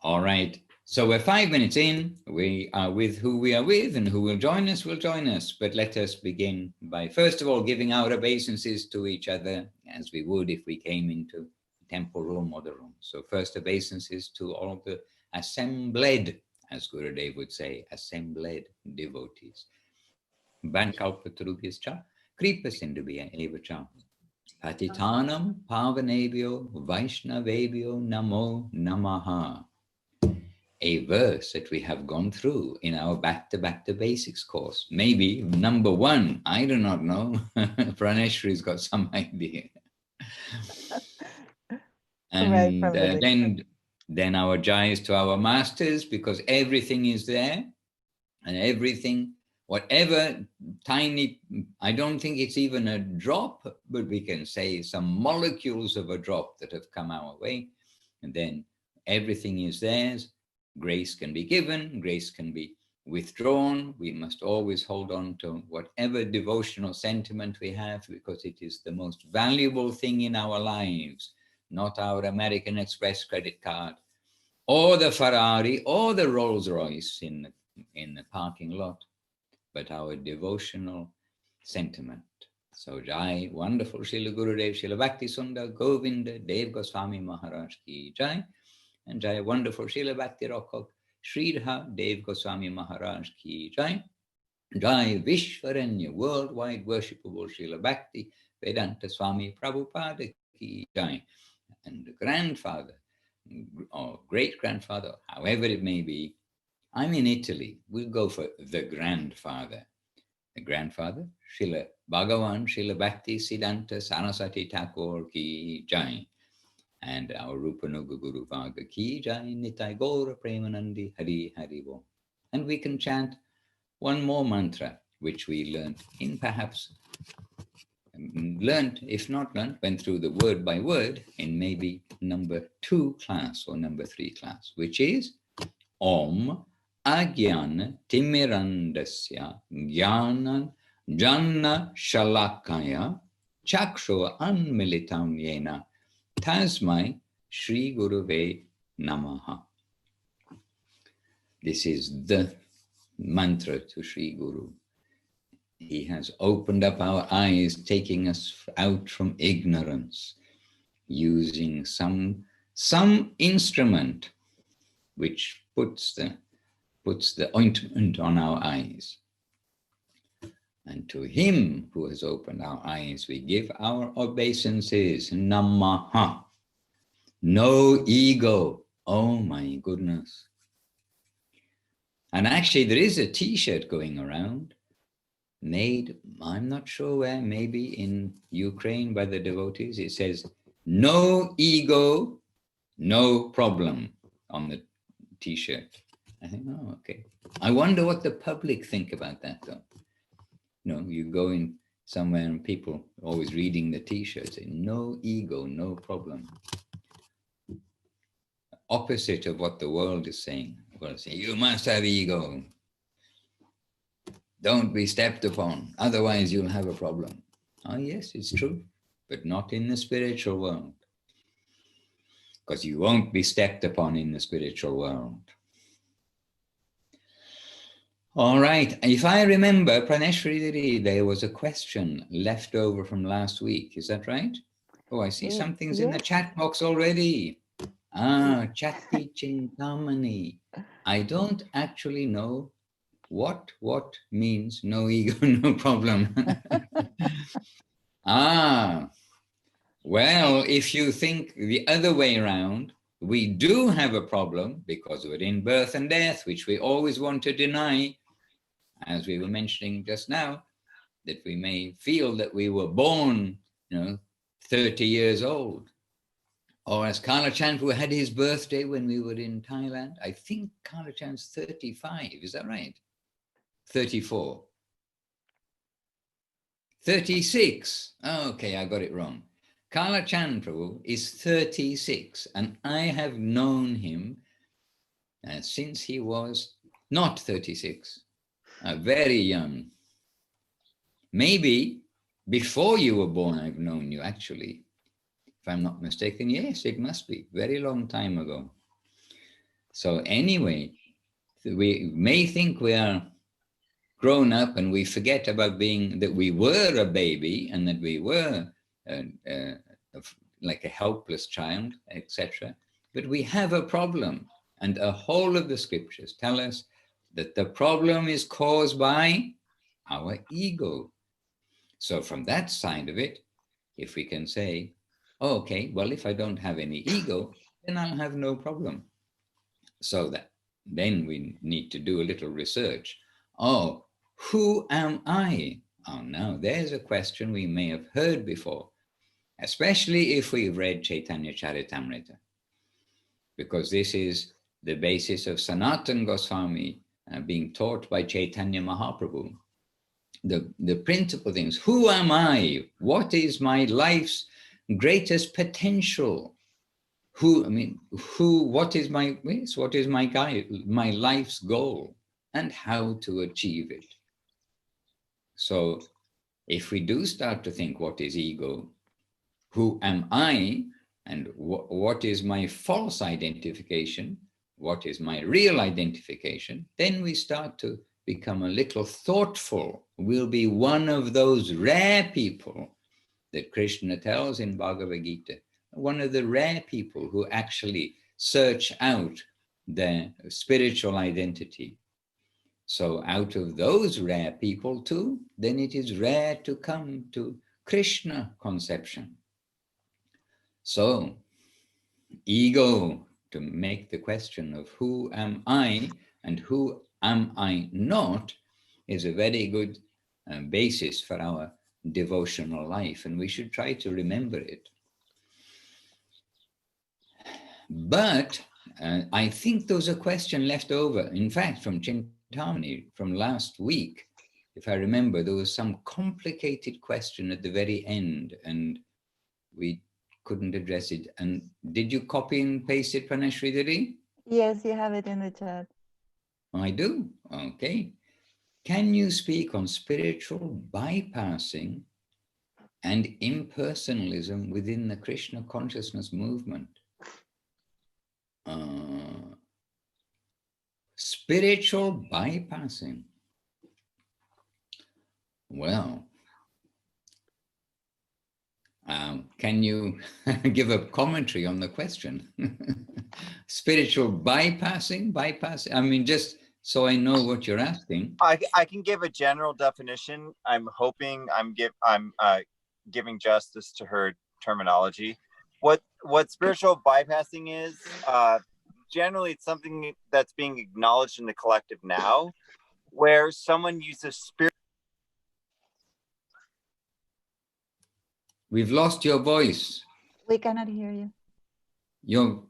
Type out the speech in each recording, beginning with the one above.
All right. So we're 5 minutes in. We are with who we are with, and who will join us will join us. But let us begin by, first of all, giving our obeisances to each other, as we would if we came into the temple room or the room. So first obeisances to all of the assembled, as Gurudev would say, assembled devotees. Bankalpatarubhyascha, kripasindubhya evacha. Patitanam pavanebhyo vaishnavebhyo namo namaha. A verse that we have gone through in our Back to Basics course. Maybe number one, I do not know. Praneshwari's got some idea. And then our jais to our masters, because everything is there, and everything, whatever tiny, I don't think it's even a drop, but we can say some molecules of a drop that have come our way, and then everything is theirs. Grace can be given, grace can be withdrawn. We must always hold on to whatever devotional sentiment we have, because it is the most valuable thing in our lives, not our American Express credit card, or the Ferrari, or the Rolls Royce in the parking lot, but our devotional sentiment. So Jai, wonderful Srila Gurudev, Srila Bhakti Sundar, Govinda, Dev Goswami Maharaj ki Jai. And Jai, wonderful Srila Bhakti Rockok, Sridhar Dev Goswami Maharaj ki Jai. Jai, Vishwaranya, worldwide worshipable Srila Bhakti Vedanta Swami Prabhupada ki Jai. And the grandfather, or great-grandfather, however it may be, I'm in Italy, we'll go for the grandfather. The grandfather, Srila Bhagavan, Srila Bhakti Siddhanta Saraswati Thakur ki Jai. And our Rupanuga Guru Vaga ki Jai, Nitai Gaura Premanandi Hari Hari Bo. And we can chant one more mantra, which we learned in perhaps, if not learned, went through the word by word in maybe number 2 class or number 3 class, which is Om Agyana Timirandasya Jnana Janna Shalakaya Chakshu Anmilitam Yena Tasmai Shri Guruve Namaha. This is the mantra to Shri Guru. He has opened up our eyes, taking us out from ignorance, using some instrument which puts the ointment on our eyes. And to him who has opened our eyes, we give our obeisances. Namaha. No ego. Oh my goodness. And actually there is a t-shirt going around, made, I'm not sure where, maybe in Ukraine by the devotees. It says, no ego, no problem on the t-shirt. I think, oh, okay. I wonder what the public think about that though. You know, you go in somewhere and people always reading the t-shirt saying, no ego, no problem. Opposite of what the world is saying. Well, say, you must have ego. Don't be stepped upon, otherwise you'll have a problem. Oh yes, it's true, but not in the spiritual world. Because you won't be stepped upon in the spiritual world. All right, if I remember, Praneshwari, there was a question left over from last week. Is that right? Oh, I see something's in the chat box already. Ah, Chatti Chintamani. I don't actually know what means no ego, no problem. Well, if you think the other way around, we do have a problem because we're in birth and death, which we always want to deny, as we were mentioning just now, that we may feel that we were born, 30 years old. Or as Kalachan, who had his birthday when we were in Thailand, I think Kalachan's 35, is that right? 34. 36. Okay, I got it wrong. Kalachan Prabhu is 36, and I have known him since he was not 36, very young. Maybe before you were born, I've known you actually. If I'm not mistaken, yes, it must be. Very long time ago. So anyway, we may think we are grown up and we forget about that we were a baby and that we were like a helpless child, etc. But we have a problem, and a whole of the scriptures tell us that the problem is caused by our ego. So from that side of it, if we can say, oh, okay, well, if I don't have any ego, then I'll have no problem. So that then we need to do a little research. Oh, who am I? Oh, now there's a question we may have heard before, especially if we've read Chaitanya Charitamrita, because this is the basis of Sanatana Goswami being taught by Chaitanya Mahaprabhu. The principal things: who am I? What is my life's greatest potential? What is my life's goal, and how to achieve it? So if we do start to think, what is ego? Who am I? And what is my false identification? What is my real identification? Then we start to become a little thoughtful. We'll be one of those rare people that Krishna tells in Bhagavad Gita, one of the rare people who actually search out their spiritual identity. So out of those rare people too, then it is rare to come to Krishna conception. So ego, to make the question of who am I and who am I not, is a very good basis for our devotional life, and we should try to remember it. But I think there was a question left over, in fact, from Chintamani from last week. If I remember, there was some complicated question at the very end, and we couldn't address it. And did you copy and paste it, Pranashri Diri? Yes, you have it in the chat. I do. Okay. Can you speak on spiritual bypassing and impersonalism within the Krishna consciousness movement? Spiritual bypassing. Well, can you give a commentary on the question? Spiritual bypassing? I mean, just so I know what you're asking. I can give a general definition. I'm hoping I'm giving justice to her terminology. What spiritual bypassing is, generally it's something that's being acknowledged in the collective now, where someone uses spirit. We've lost your voice. We cannot hear you. You're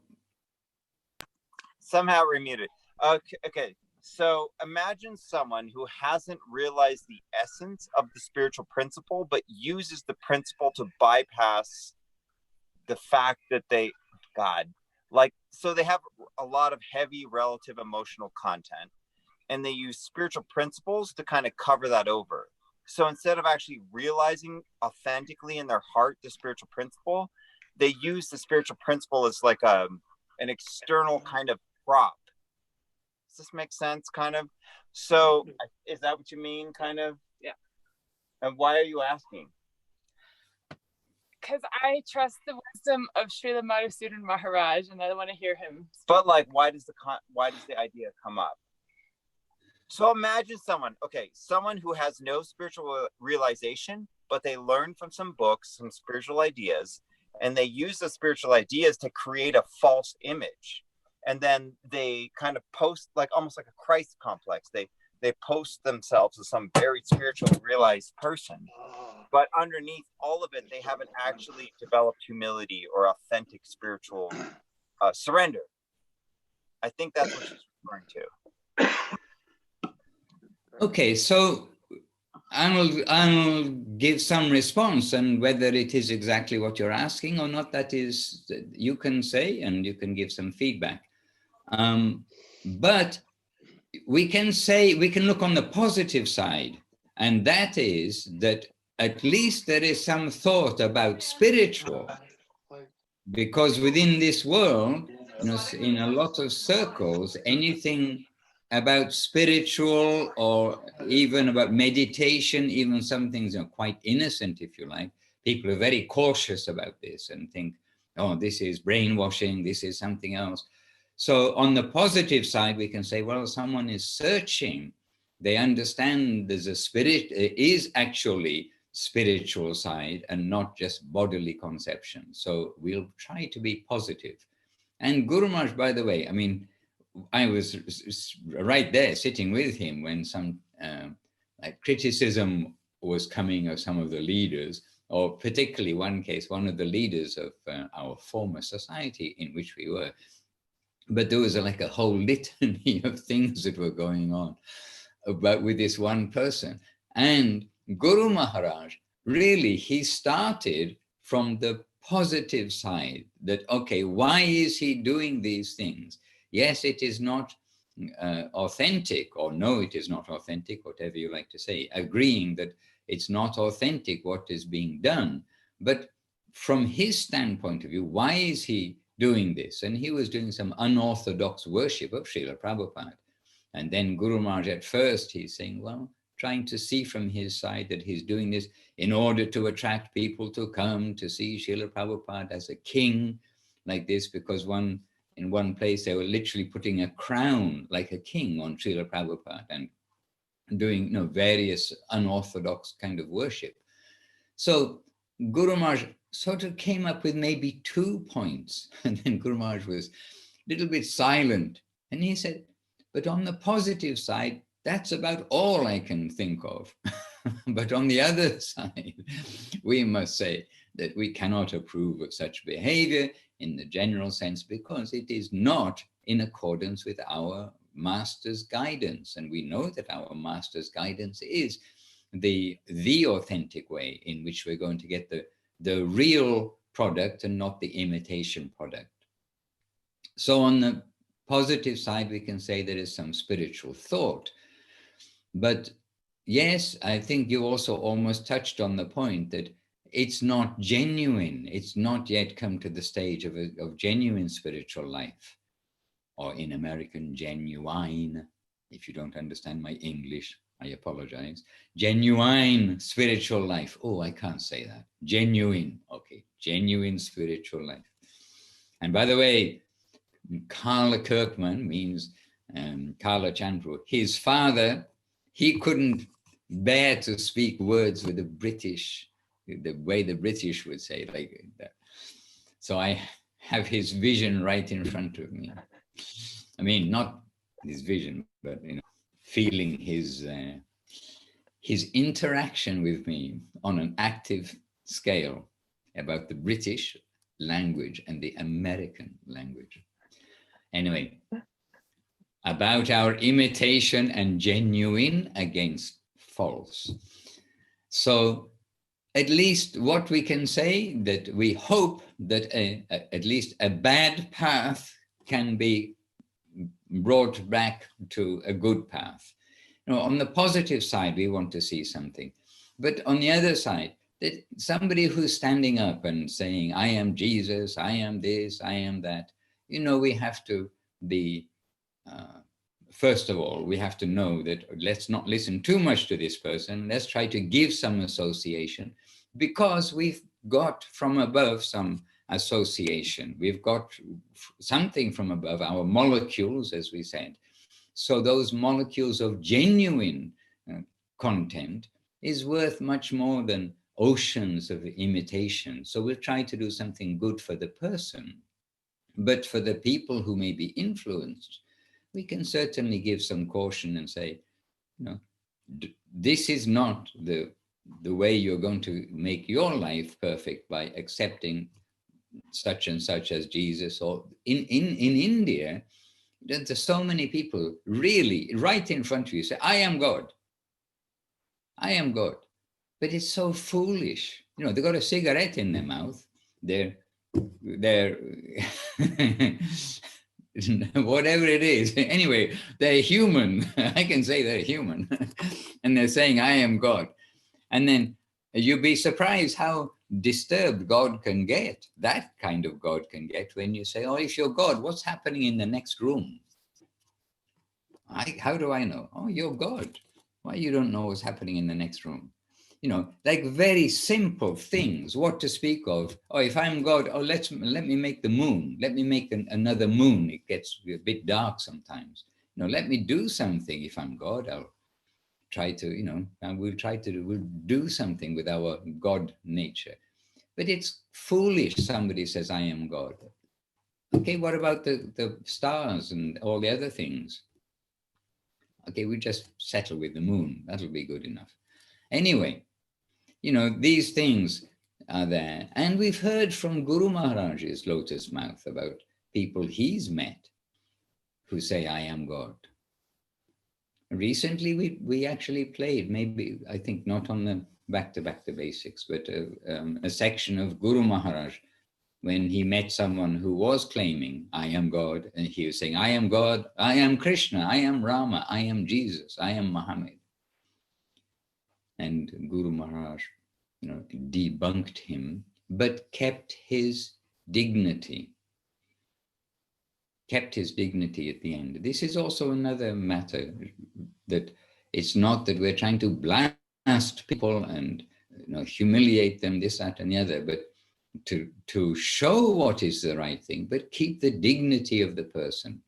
somehow remuted. Okay. So imagine someone who hasn't realized the essence of the spiritual principle, but uses the principle to bypass the fact that they have a lot of heavy relative emotional content, and they use spiritual principles to kind of cover that over. So instead of actually realizing authentically in their heart the spiritual principle, they use the spiritual principle as like an external kind of prop. Does this make sense, kind of? So is that what you mean, kind of? Yeah. And why are you asking? Because I trust the wisdom of Srila Madhusudan Maharaj, and I want to hear him speak. But like, why does the idea come up? So imagine someone who has no spiritual realization, but they learn from some books, some spiritual ideas, and they use the spiritual ideas to create a false image. And then they kind of post, like almost like a Christ complex. They post themselves as some very spiritual realized person. But underneath all of it, they haven't actually developed humility or authentic spiritual surrender. I think that's what she's referring to. Okay, so I'll give some response, and whether it is exactly what you're asking or not, that is, you can say, and you can give some feedback. But we can look on the positive side, and that is that at least there is some thought about spiritual, because within this world, in a lot of circles, anything about spiritual or even about meditation, even some things are quite innocent, if you like. People are very cautious about this and think, oh, this is brainwashing, this is something else. So on the positive side, we can say, well, someone is searching. They understand there's a spirit, it is actually spiritual side and not just bodily conception. So we'll try to be positive. And Guru Maharaj, by the way, I mean, I was right there sitting with him when some like criticism was coming of some of the leaders, or particularly one case, one of the leaders of our former society in which we were. But there was like a whole litany of things that were going on about with this one person. And Guru Maharaj, really, he started from the positive side that, okay, why is he doing these things? Yes, it is not authentic, or no, it is not authentic, whatever you like to say, agreeing that it's not authentic what is being done. But from his standpoint of view, why is he doing this? And he was doing some unorthodox worship of Srila Prabhupada. And then Guru Maharaj, at first, he's saying, well, trying to see from his side that he's doing this in order to attract people to come to see Srila Prabhupada as a king, like this, because in one place they were literally putting a crown like a king on Srila Prabhupada and doing various unorthodox kind of worship. So Guru Maharaj sort of came up with maybe 2 points, and then Guru Maharaj was a little bit silent, and he said, but on the positive side, that's about all I can think of. But on the other side, we must say that we cannot approve of such behavior in the general sense, because it is not in accordance with our master's guidance. And we know that our master's guidance is the authentic way in which we're going to get the real product and not the imitation product. So on the positive side, we can say there is some spiritual thought. But yes, I think you also almost touched on the point that it's not genuine. It's not yet come to the stage of genuine spiritual life, or in American, genuine. If you don't understand my English, I apologize. Genuine spiritual life. Oh, I can't say that. Genuine. Okay, genuine spiritual life. And by the way, Karla Kirkman means Karla Chandru. His father, he couldn't bear to speak words with the way the British would say like that. So I have his vision right in front of me. I mean, not his vision, but feeling his interaction with me on an active scale about the British language and the American language. Anyway, about our imitation and genuine against false. So at least what we can say, that we hope that at least a bad path can be brought back to a good path. On the positive side, we want to see something. But on the other side, that somebody who's standing up and saying, I am Jesus, I am this, I am that, we have to be, first of all, we have to know that let's not listen too much to this person. Let's try to give some association, because we've got from above some association. We've got something from above, our molecules, as we said. So those molecules of genuine content is worth much more than oceans of imitation. So we'll try to do something good for the person. But for the people who may be influenced, we can certainly give some caution and say, this is not the way you're going to make your life perfect by accepting such and such as Jesus. Or in India, there's so many people really right in front of you say, I am God. I am God. But it's so foolish. They've got a cigarette in their mouth. They're whatever it is. Anyway, they're human. I can say they're human. And they're saying, I am God. And then you'd be surprised how disturbed God can get, that kind of God can get, when you say, oh, if you're God, what's happening in the next room? How do I know? Oh, you're God. Why you don't know what's happening in the next room? You know, like very simple things, what to speak of. Oh, if I'm God, oh, let me make the moon. Let me make another moon. It gets a bit dark sometimes. You know, let me do something. If I'm God, I'll try to, you know, and we'll do something with our God nature. But it's foolish. Somebody says, I am God. Okay, what about the stars and all the other things? Okay, we just settle with the moon. That'll be good enough. Anyway, you know, these things are there. And we've heard from Guru Maharaj's lotus mouth about people he's met who say, I am God. Recently, we actually played, maybe, I think not on the back to basics, but a section of Guru Maharaj when he met someone who was claiming, I am God, and he was saying, I am God, I am Krishna, I am Rama, I am Jesus, I am Muhammad. And Guru Maharaj, you know, debunked him, but kept his dignity. Kept his dignity at the end. This is also another matter, that it's not that we're trying to blast people and, you know, humiliate them, this, that, and the other, but to show what is the right thing, but keep the dignity of the person.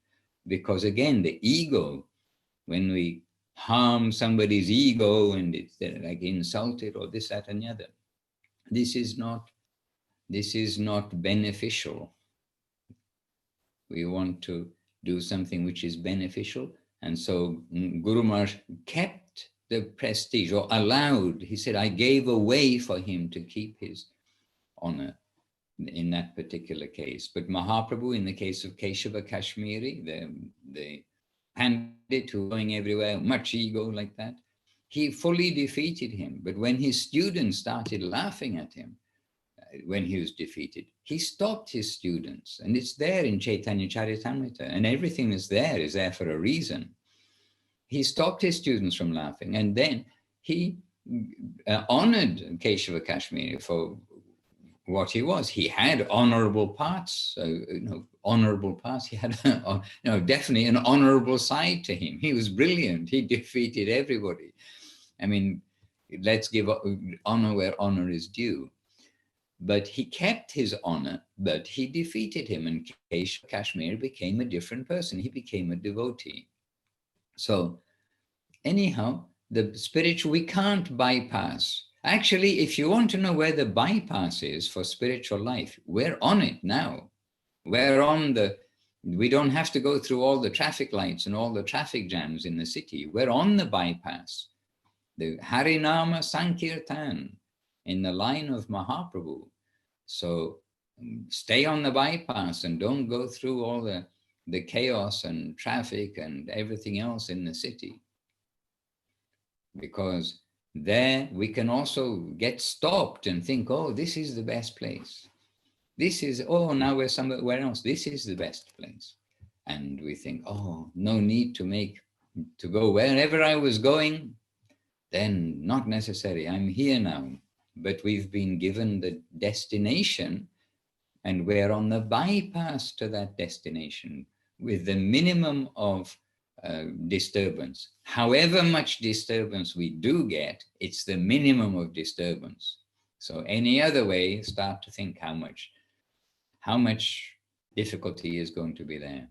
Because again, the ego, when we harm somebody's ego and it's like insulted or this, that, and the other, this is not beneficial. We want to do something which is beneficial. And so Guru Maharaj kept the prestige, or allowed, he said, I gave away for him to keep his honor in that particular case. But Mahaprabhu, in the case of Keshava Kashmiri, the pandit who was going everywhere, much ego like that, he fully defeated him. But when his students started laughing at him, when he was defeated, he stopped his students. And it's there in Chaitanya Charitamrita, and everything is there for a reason. He stopped his students from laughing, and then he honored Keshava Kashmiri for what he was. He had honorable parts, honorable parts. He had, definitely an honorable side to him. He was brilliant. He defeated everybody. I mean, let's give honor where honor is due. But he kept his honor, but he defeated him, and Keshava Kashmiri became a different person. He became a devotee. So anyhow, the spiritual, we can't bypass. Actually, if you want to know where the bypass is for spiritual life, we're on it now. We don't have to go through all the traffic lights and all the traffic jams in the city. We're on the bypass. The Harinama Sankirtan in the line of Mahaprabhu. So stay on the bypass and don't go through all the chaos and traffic and everything else in the city. Because there we can also get stopped and think, oh, this is the best place. Now we're somewhere else. This is the best place. And we think, oh, no need to go wherever I was going. Then not necessary. I'm here now. But we've been given the destination, and we're on the bypass to that destination with the minimum of disturbance. However much disturbance we do get, it's the minimum of disturbance. So any other way, start to think how much difficulty is going to be there.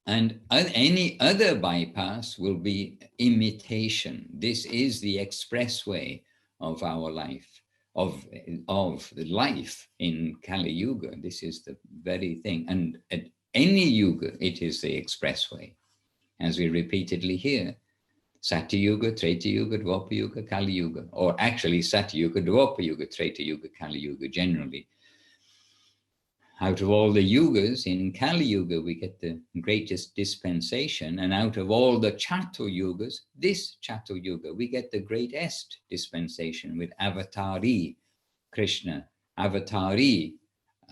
And any other bypass will be imitation. This is the expressway of our life, of the life in Kali Yuga. This is the very thing. And at any yuga, it is the expressway. As we repeatedly hear, Satya Yuga, Treta Yuga, Dwapara Yuga, Kali Yuga, or actually Satya Yuga, Dwapara Yuga, Treta Yuga, Kali Yuga generally. Out of all the yugas, in Kali Yuga, we get the greatest dispensation, and out of all the Chatur Yugas, this Chatur Yuga, we get the greatest dispensation with Avatari Krishna, Avatari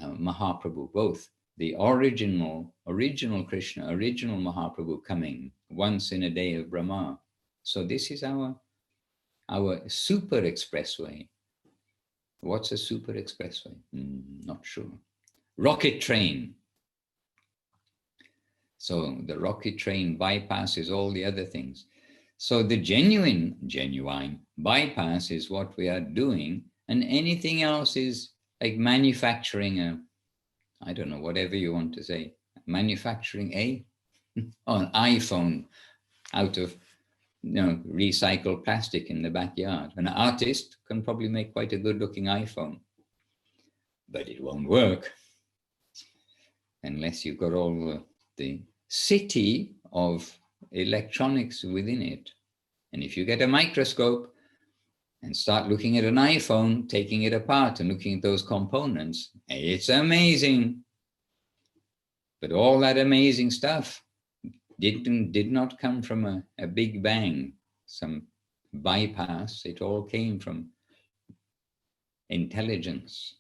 Mahaprabhu, both the original Krishna, original Mahaprabhu coming once in a day of Brahma. So this is our super expressway. What's a super expressway? Not sure. Rocket train. So the rocket train bypasses all the other things. So the genuine bypass is what we are doing, and anything else is like manufacturing I don't know, whatever you want to say, manufacturing an iPhone out of recycled plastic in the backyard. An artist can probably make quite a good looking iPhone, but it won't work unless you've got all the city of electronics within it. And if you get a microscope and start looking at an iPhone, taking it apart and looking at those components, it's amazing. But all that amazing stuff did not come from a big bang, some bypass. It all came from intelligence.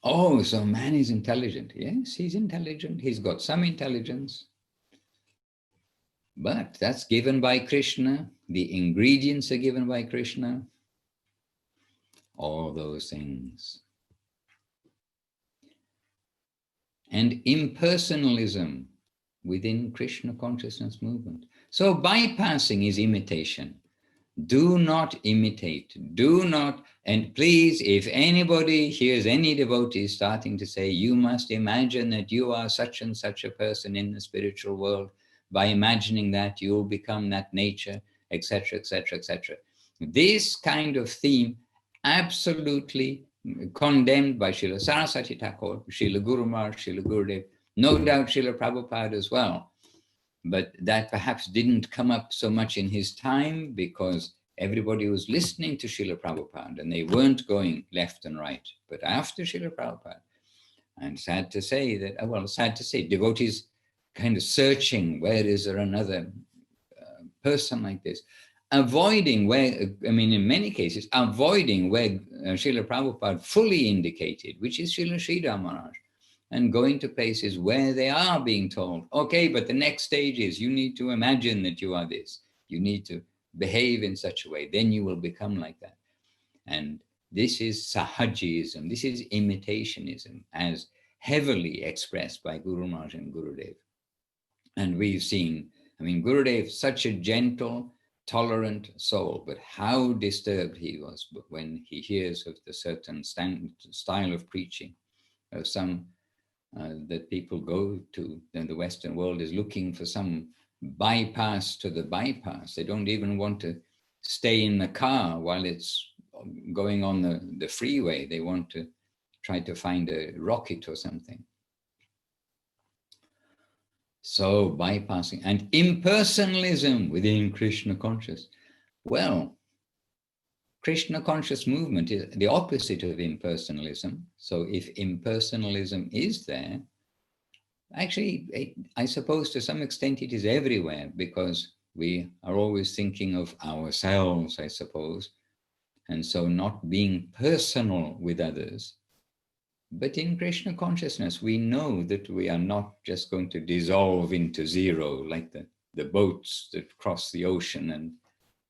Oh, so man is intelligent. Yes, he's intelligent. He's got some intelligence. But that's given by Krishna. The ingredients are given by Krishna. All those things. And impersonalism within Krishna consciousness movement. So bypassing is imitation. Do not imitate. Do not, and please, if anybody hears any devotee starting to say, you must imagine that you are such and such a person in the spiritual world, by imagining that you will become that nature, etc., etc., etc. This kind of theme absolutely condemned by Srila Saraswati Thakur, Srila Guru Maharaj, Srila Gurudev, no doubt Srila Prabhupada as well. But that perhaps didn't come up so much in his time because everybody was listening to Srila Prabhupada and they weren't going left and right. But after Srila Prabhupada, and sad to say that, well, sad to say, devotees kind of searching, where is there another person like this? Avoiding where, I mean, in many cases, avoiding where Srila Prabhupada fully indicated, which is Srila Sridhar Maharaj, and going to places where they are being told, okay, but the next stage is you need to imagine that you are this. You need to behave in such a way, then you will become like that. And this is sahajism, this is imitationism, as heavily expressed by Guru Maharaj and Gurudev. And we've seen, I mean, Gurudev, such a gentle, tolerant soul, but how disturbed he was when he hears of the certain style of preaching, of some that people go to, and the Western world is looking for some bypass to the bypass. They don't even want to stay in the car while it's going on the freeway. They want to try to find a rocket or something. So bypassing and impersonalism within Krishna conscious. Well, Krishna conscious movement is the opposite of impersonalism. So if impersonalism is there, actually, I suppose to some extent it is everywhere, because we are always thinking of ourselves, I suppose, and so not being personal with others. But in Krishna consciousness, we know that we are not just going to dissolve into zero like the boats that cross the ocean and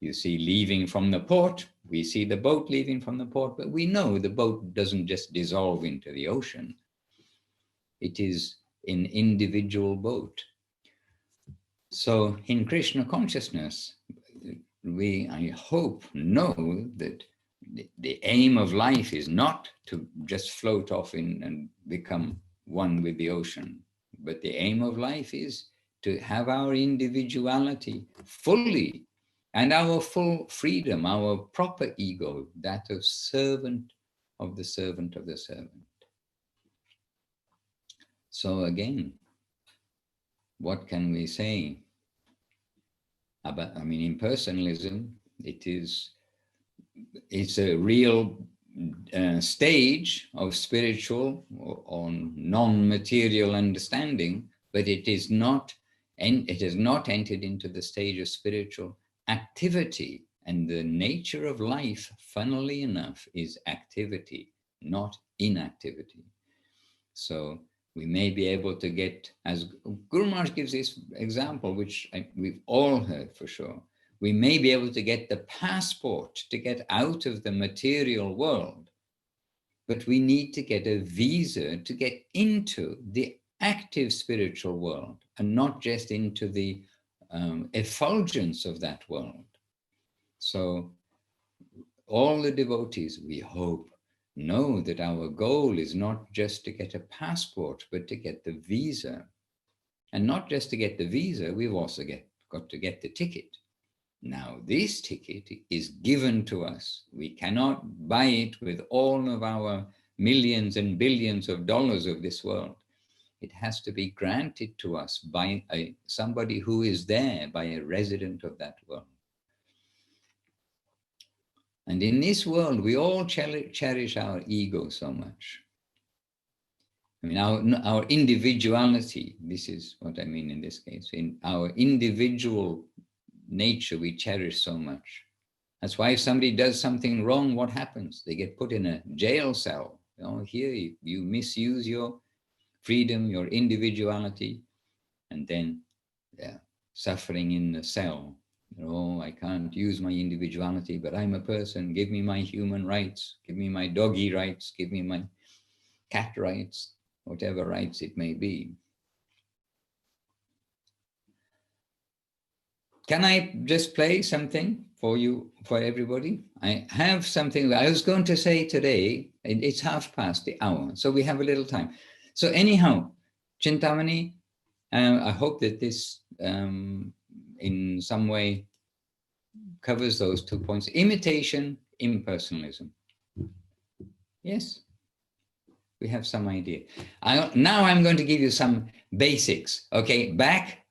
you see leaving from the port. We see the boat leaving from the port, but we know the boat doesn't just dissolve into the ocean. It is an individual boat. So in Krishna consciousness, we, I hope, know that the aim of life is not to just float off in and become one with the ocean, but the aim of life is to have our individuality fully and our full freedom, our proper ego, that of servant of the servant of the servant. So again, what can we say about, I mean, impersonalism, it's a real stage of spiritual or non-material understanding, but it is not, and it has not entered into the stage of spiritual activity. And the nature of life, funnily enough, is activity, not inactivity. So we may be able to get, as Guru Maharaj gives this example, which we've all heard for sure, We may be able to get the passport to get out of the material world, but we need to get a visa to get into the active spiritual world and not just into the effulgence of that world. So all the devotees, we hope, know that our goal is not just to get a passport, but to get the visa. And not just to get the visa, we've also got to get the ticket. Now, this ticket is given to us. We cannot buy it with all of our millions and billions of dollars of this world. It has to be granted to us by somebody who is there, by a resident of that world. And in this world, we all cherish our ego so much. I mean, our individuality, this is what I mean in this case, in our individual nature, we cherish so much. That's why if somebody does something wrong, what happens? They get put in a jail cell. You know, here you misuse your freedom, your individuality, and then suffering in the cell. Oh, I can't use my individuality, but I'm a person. Give me my human rights. Give me my doggy rights. Give me my cat rights, whatever rights it may be. Can I just play something for you, for everybody? I have something that I was going to say today. It's 1/2 the hour, so we have a little time. So anyhow, Chintamani, I hope that this in some way covers those 2 points. Imitation, impersonalism. Yes, we have some idea. Now I'm going to give you some basics. Okay, back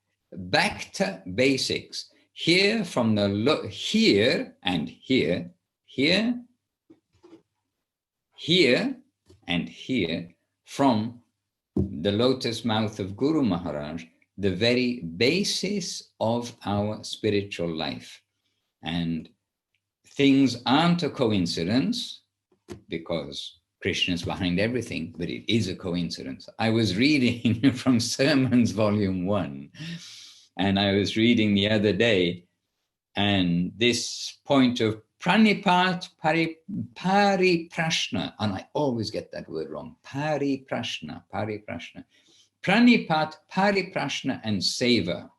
to basics. Here from the here and here, here, here and here, from the lotus mouth of Guru Maharaj, the very basis of our spiritual life. And things aren't a coincidence because Krishna is behind everything, but it is a coincidence. I was reading from Sermons Volume 1, and I was reading the other day, and this point of Praṇipāt, paripraśna, and I always get that word wrong, paripraśna. Praṇipāt, pariprasna, and seva.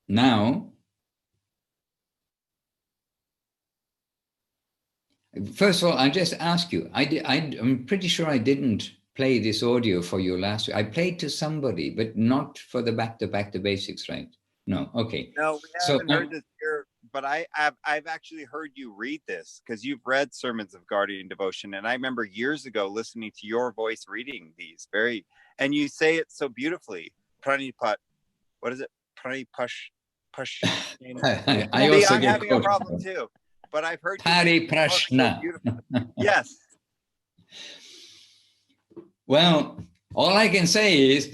Now, first of all, I just ask you, I'm pretty sure I didn't play this audio for you last week. I played to somebody, but not for the back to basics, right? No, okay. No, we haven't heard this here, but I've actually heard you read this because you've read Sermons of Guardian Devotion, and I remember years ago listening to your voice reading these and you say it so beautifully. Pranipat, what is it? Pranipash. I also I'm having a problem too, but I've heard pariprasna. So yes. Well, all I can say is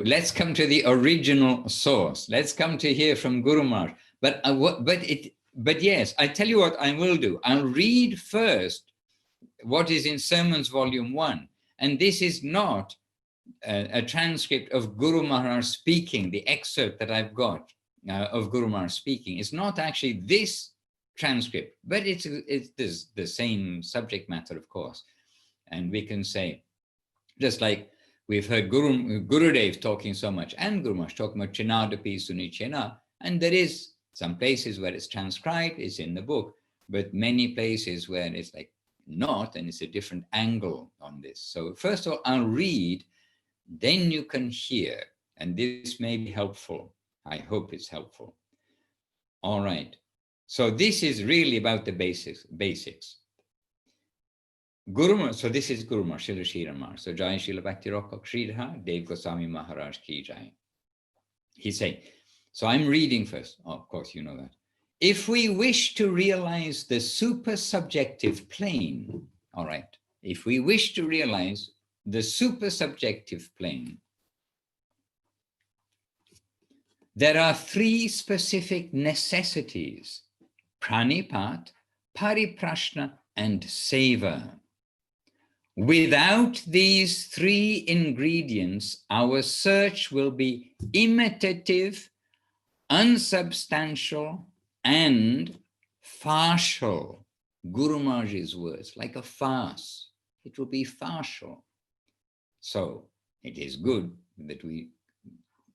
let's come to the original source. Let's come to hear from Guru Maharaj. But yes, I tell you what I will do. I'll read first what is in Sermons Volume 1, and this is not a transcript of Guru Maharaj speaking. The excerpt that I've got of Guru Maharaj speaking is not actually this transcript, but it's the same subject matter, of course. And we can say, just like we've heard Gurudev talking so much, and Guru Maharaj talking about Chinadapi Sunichena, and there is some places where it's transcribed, it's in the book, but many places where it's like not, and it's a different angle on this. So first of all, I'll read, then you can hear, and this may be helpful. I hope it's helpful. All right. So this is really about the basics. So this is Guru Maharaj, Srila Sridhar Maharaj. So Jai Srila Bhakti Rakkhak Sridhar, Dev Goswami Maharaj Ki Jai. He's saying, so I'm reading first. Oh, of course, you know that. If we wish to realize the super-subjective plane, all right, if we wish to realize the super-subjective plane, there are 3 specific necessities: Pranipat, pariprasna, and seva. Without these 3 ingredients, our search will be imitative, unsubstantial and farcical. Guru Maharaj's words, like a farce. It will be farcical. So it is good that we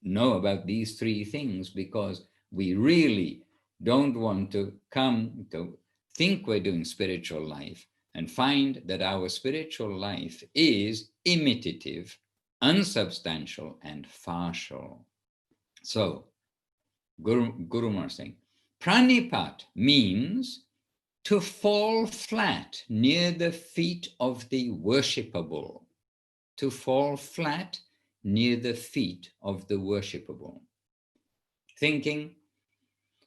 know about these three things, because we really don't want to come to think we're doing spiritual life and find that our spiritual life is imitative, unsubstantial, and farcical. So, Guru Maharaj saying, Pranipat means to fall flat near the feet of the worshipable. To fall flat near the feet of the worshipable. Thinking,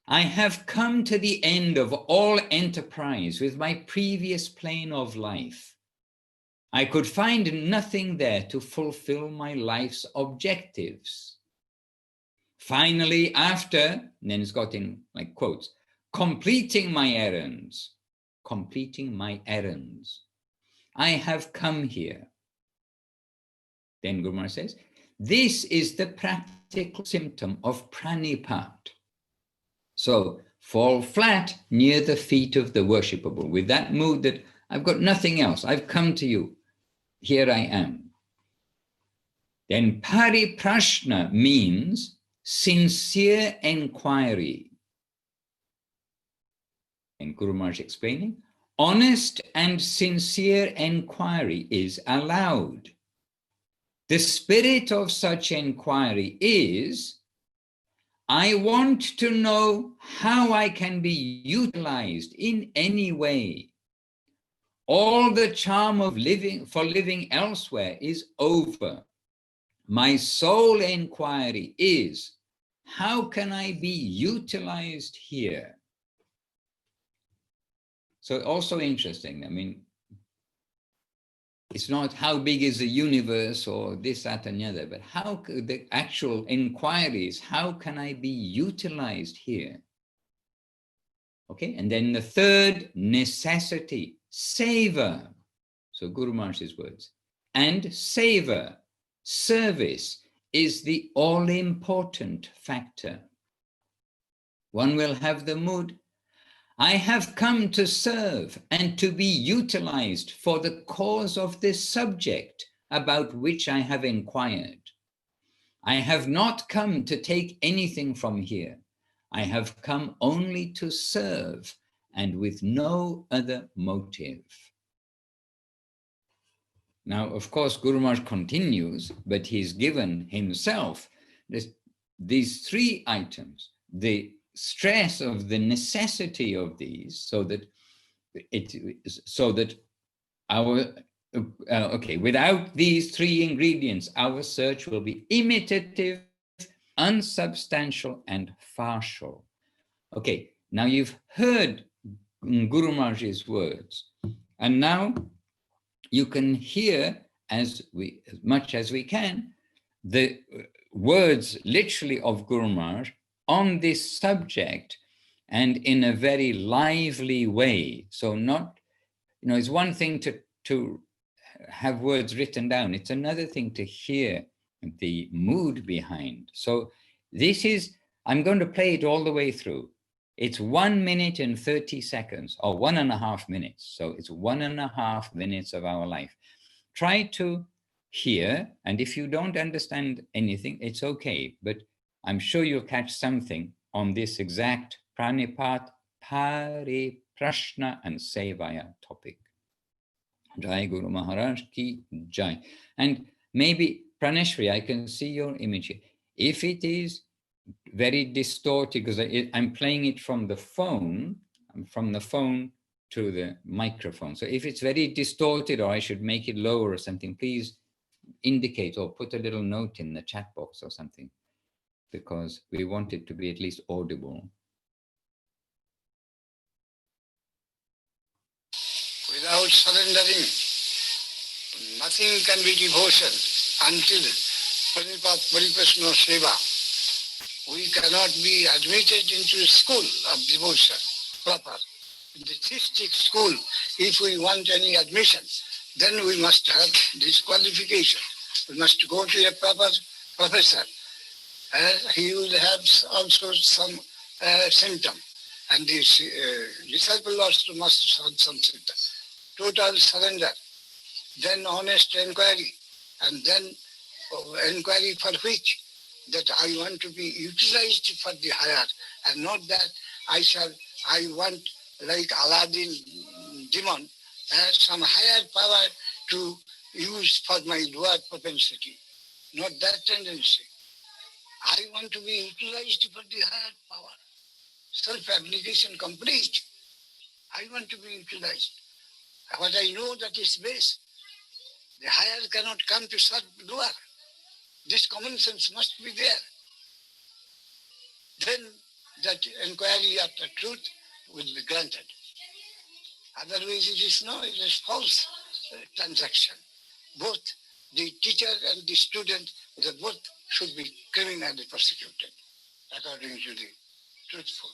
I have come to the end of all enterprise with my previous plane of life. I could find nothing there to fulfill my life's objectives. Finally, after, and then it's got in like quotes, completing my errands, I have come here. Then Guru Maharaj says, this is the practical symptom of Pranipat. So fall flat near the feet of the worshipable, with that mood that I've got nothing else. I've come to you. Here I am. Then pariprasna means sincere inquiry. And Guru Maharaj explaining, honest and sincere inquiry is allowed. The spirit of such inquiry is, I want to know how I can be utilized in any way. All the charm of living elsewhere is over. My sole inquiry is, how can I be utilized here? So also interesting, I mean, it's not how big is the universe or this, that, and the other, but how the actual inquiry is, how can I be utilized here? Okay, and then the third necessity, seva. So Guru Maharaj's words. And seva, service, is the all-important factor. One will have the mood, I have come to serve and to be utilized for the cause of this subject about which I have inquired. I have not come to take anything from here. I have come only to serve and with no other motive. Now, of course, Guru Maharaj continues, but he's given himself these three items, the stress of the necessity of these, so that without these three ingredients, our search will be imitative, unsubstantial, and farcical. Okay, now you've heard Guru Maharaj's words, and now you can hear as much as we can the words literally of Guru Maharaj on this subject, and in a very lively way. So not, it's one thing to have words written down. It's another thing to hear the mood behind. So this is, I'm going to play it all the way through. It's 1 minute and 30 seconds, or 1.5 minutes. So it's 1.5 minutes of our life. Try to hear, and if you don't understand anything, it's okay. But I'm sure you'll catch something on this exact Pranipat, pariprasna, and sevā topic. Jai Guru Maharaj ki Jai. And maybe, Praneshri, I can see your image. If it is very distorted, because I'm playing it from the phone to the microphone. So if it's very distorted, or I should make it lower or something, please indicate or put a little note in the chat box or something, because we want it to be at least audible. Without surrendering, nothing can be devotion until Pranipat, pariprasna, seva. We cannot be admitted into school of devotion proper. In the theistic school, if we want any admission, then we must have this qualification. We must go to a proper professor. he will have also some symptom. And this disciple also must have some symptom. Total surrender, then honest inquiry, and then inquiry for which that I want to be utilized for the higher, and not that I want, like Aladdin demon, some higher power to use for my lower propensity. Not that tendency. I want to be utilized for the higher power. Self-abnegation complete. I want to be utilized. What I know that is base. The higher cannot come to serve lower. This common sense must be there. Then that inquiry after truth will be granted. Otherwise it is false transaction. Both the teacher and the student, they both should be criminally persecuted according to the truthful.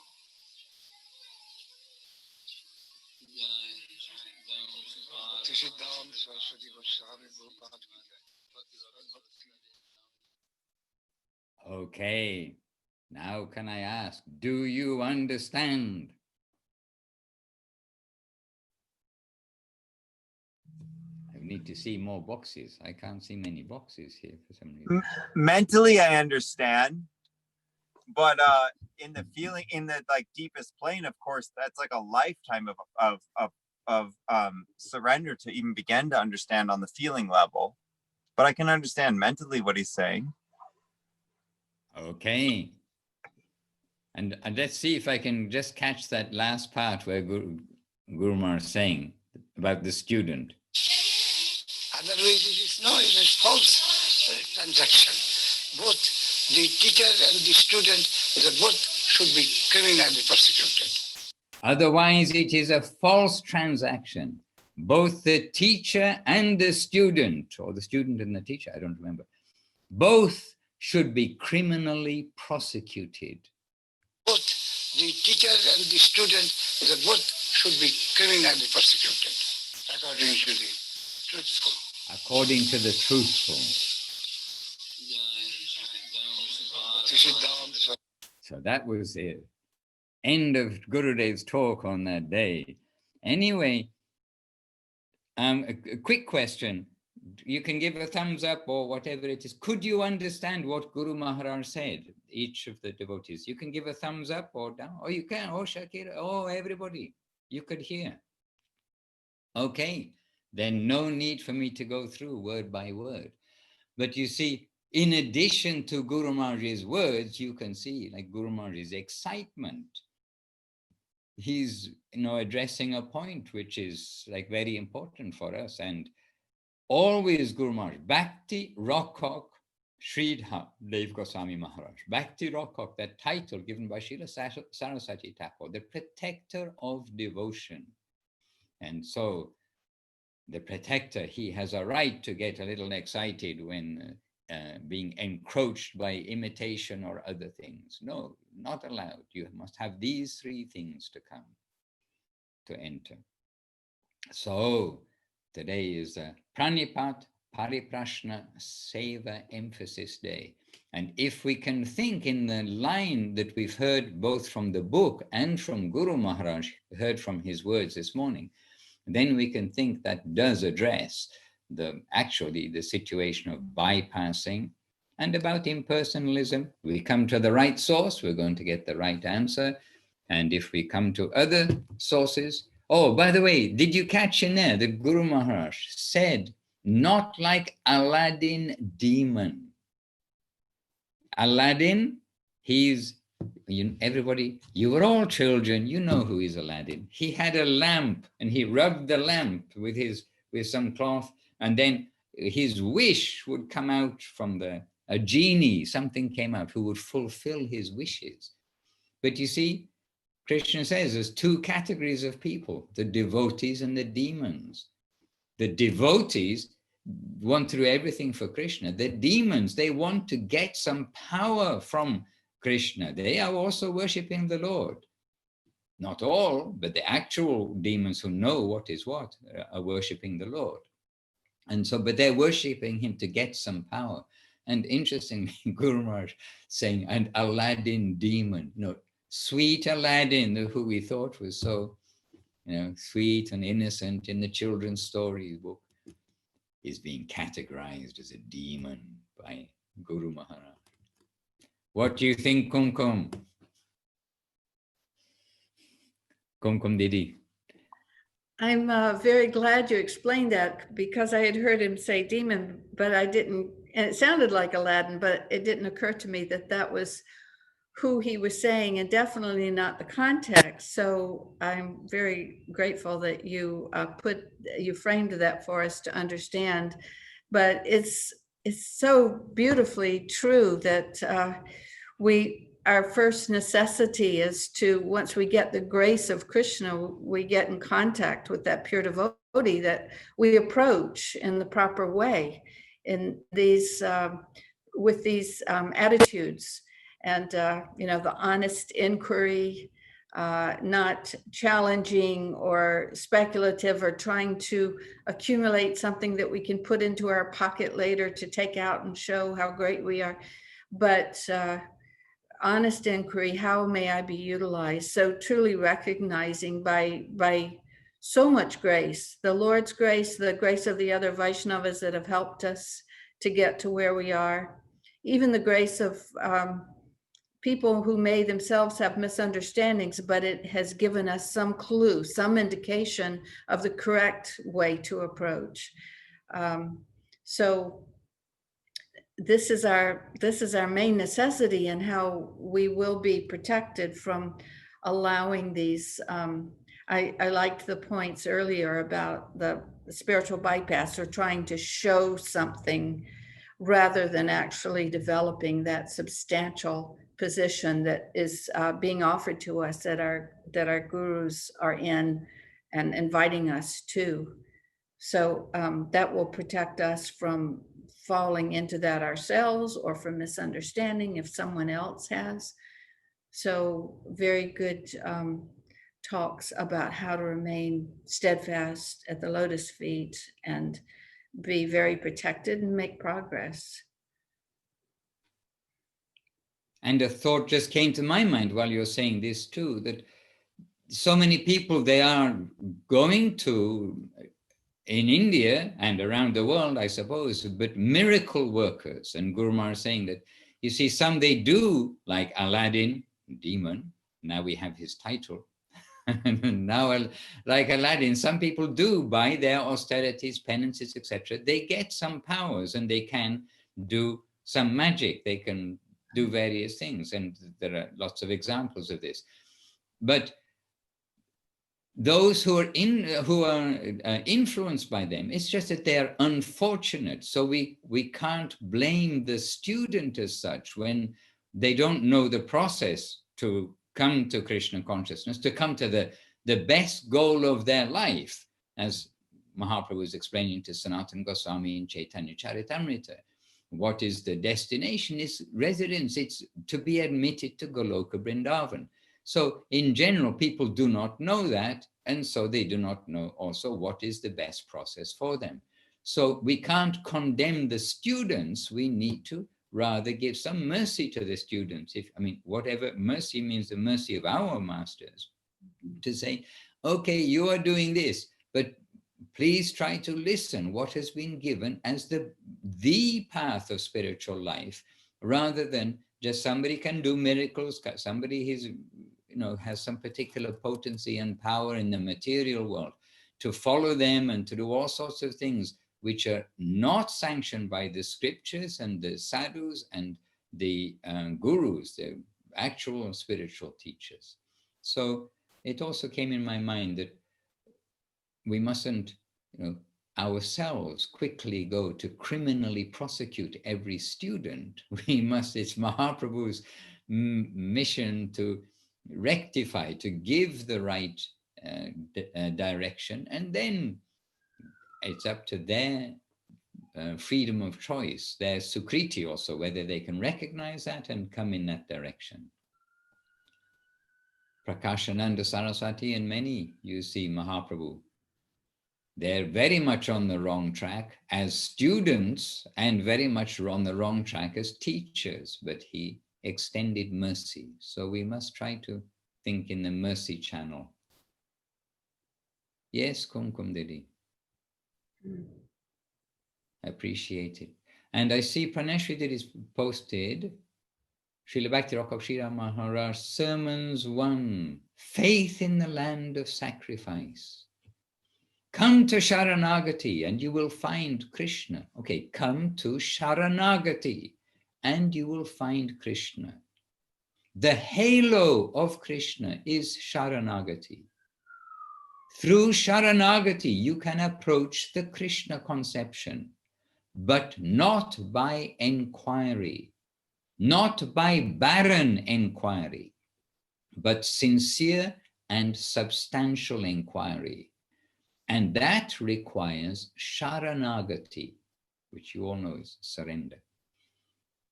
Okay, now can I ask, do you understand? I need to see more boxes. I can't see many boxes here for some reason. Mentally, I understand, but in the feeling, in the like deepest plane, of course, that's like a lifetime of surrender to even begin to understand on the feeling level. But I can understand mentally what he's saying. Okay. And let's see if I can just catch that last part where Guru Maharaj is saying about the student. Otherwise it is false transaction. Both the teacher and the student, they both should be criminally persecuted. Otherwise it is a false transaction. Both the teacher and the student, or the student and the teacher, I don't remember, both should be criminally prosecuted. Both the teacher and the student, they both should be criminally persecuted, according to the truthful. According to the truthful. So that was the end of Gurudev's talk on that day. Anyway, a quick question. You can give a thumbs up or whatever it is. Could you understand what Guru Maharaj said? Each of the devotees. You can give a thumbs up or down. Or you can. Oh, Shakira. Oh, everybody. You could hear. Okay. Then no need for me to go through word by word. But you see, in addition to Guru Maharaj's words, you can see like Guru Maharaj's excitement. He's, addressing a point which is like very important for us. And always Guru Maharaj, Bhakti Rokhok Sridhar Dev Goswami Maharaj. Bhakti Rokhok, that title given by Srila Saraswati Thakur, the protector of devotion. And so the protector, he has a right to get a little excited when being encroached by imitation or other things. No, not allowed. You must have these three things to come to enter. So today is a Pranipat, pariprasna, seva emphasis day. And if we can think in the line that we've heard both from the book and from Guru Maharaj, heard from his words this morning, then we can think that does address actually the situation of bypassing. And about impersonalism, we come to the right source, we're going to get the right answer. And if we come to other sources, oh, by the way, did you catch in there that Guru Maharaj said, not like Aladdin demon. Aladdin, everybody, you were all children, you know who is Aladdin. He had a lamp and he rubbed the lamp with some cloth, and then his wish would come out from a genie, something came out who would fulfill his wishes. But you see, Krishna says there's two categories of people, the devotees and the demons. The devotees want to do everything for Krishna. The demons, they want to get some power from Krishna. They are also worshipping the Lord. Not all, but the actual demons who know what is what are worshipping the Lord. And so, but they're worshipping him to get some power. And interestingly, Guru Maharaj saying, and Aladdin demon, sweet Aladdin, who we thought was so, sweet and innocent in the children's story book, is being categorized as a demon by Guru Maharaj. What do you think, Kumkum? Kumkum Didi. I'm very glad you explained that, because I had heard him say demon, but I didn't, and it sounded like Aladdin, but it didn't occur to me that that was who he was saying, and definitely not the context. So I'm very grateful that you framed that for us to understand. But it's so beautifully true that our first necessity is to, once we get the grace of Krishna, we get in contact with that pure devotee that we approach in the proper way, in these with these attitudes, and the honest inquiry, not challenging or speculative or trying to accumulate something that we can put into our pocket later to take out and show how great we are, but honest inquiry, how may I be utilized? So truly recognizing by so much grace, the Lord's grace, the grace of the other Vaishnavas that have helped us to get to where we are, even the grace of people who may themselves have misunderstandings, but it has given us some clue, some indication of the correct way to approach. So this is our main necessity, and how we will be protected from allowing these. I liked the points earlier about the spiritual bypass, or trying to show something rather than actually developing that substantial position that is being offered to us, that our gurus are in and inviting us to. So that will protect us from falling into that ourselves, or from misunderstanding if someone else has. So very good talks about how to remain steadfast at the lotus feet and be very protected and make progress. And a thought just came to my mind while you're saying this too, that so many people, they are going to, in India and around the world, I suppose, but miracle workers. And Guru Maharaj is saying that, you see, some they do, like Aladdin, demon, now we have his title. Now, like Aladdin, some people do, by their austerities, penances, etc., they get some powers and they can do some magic. They can do various things. And there are lots of examples of this. But those who are influenced by them, it's just that they are unfortunate. So we can't blame the student as such when they don't know the process to come to Krishna consciousness, to come to the best goal of their life, as Mahaprabhu was explaining to Sanatana Goswami in Chaitanya Charitamrita. What is the destination? Is residence. It's to be admitted to Goloka Vrindavan. So in general, people do not know that, and so they do not know also what is the best process for them. So we can't condemn the students. We need to rather give some mercy to the students. Whatever mercy means, the mercy of our masters, to say, okay, you are doing this, but please try to listen what has been given as the path of spiritual life, rather than just somebody can do miracles, somebody has some particular potency and power in the material world, to follow them and to do all sorts of things which are not sanctioned by the scriptures and the sadhus and the gurus, the actual spiritual teachers. So it also came in my mind that we mustn't, ourselves quickly go to criminally prosecute every student. We must, it's Mahaprabhu's mission to rectify, to give the right direction, and then it's up to their freedom of choice, their sukriti also, whether they can recognize that and come in that direction. Prakashananda Saraswati and many, you see Mahaprabhu They're very much on the wrong track as students and very much on the wrong track as teachers, but he extended mercy. So we must try to think in the mercy channel. Yes, Kumkum Didi. Appreciate it. And I see Praneshri Didi is posted, Srila Bhakti Rakshira Maharaj, Sermons 1, Faith in the Land of Sacrifice. Come to Sharanagati and you will find Krishna. Okay, come to Sharanagati and you will find Krishna. The halo of Krishna is Sharanagati. Through Sharanagati, you can approach the Krishna conception, but not by enquiry, not by barren enquiry, but sincere and substantial enquiry. And that requires Sharanagati, which you all know is surrender.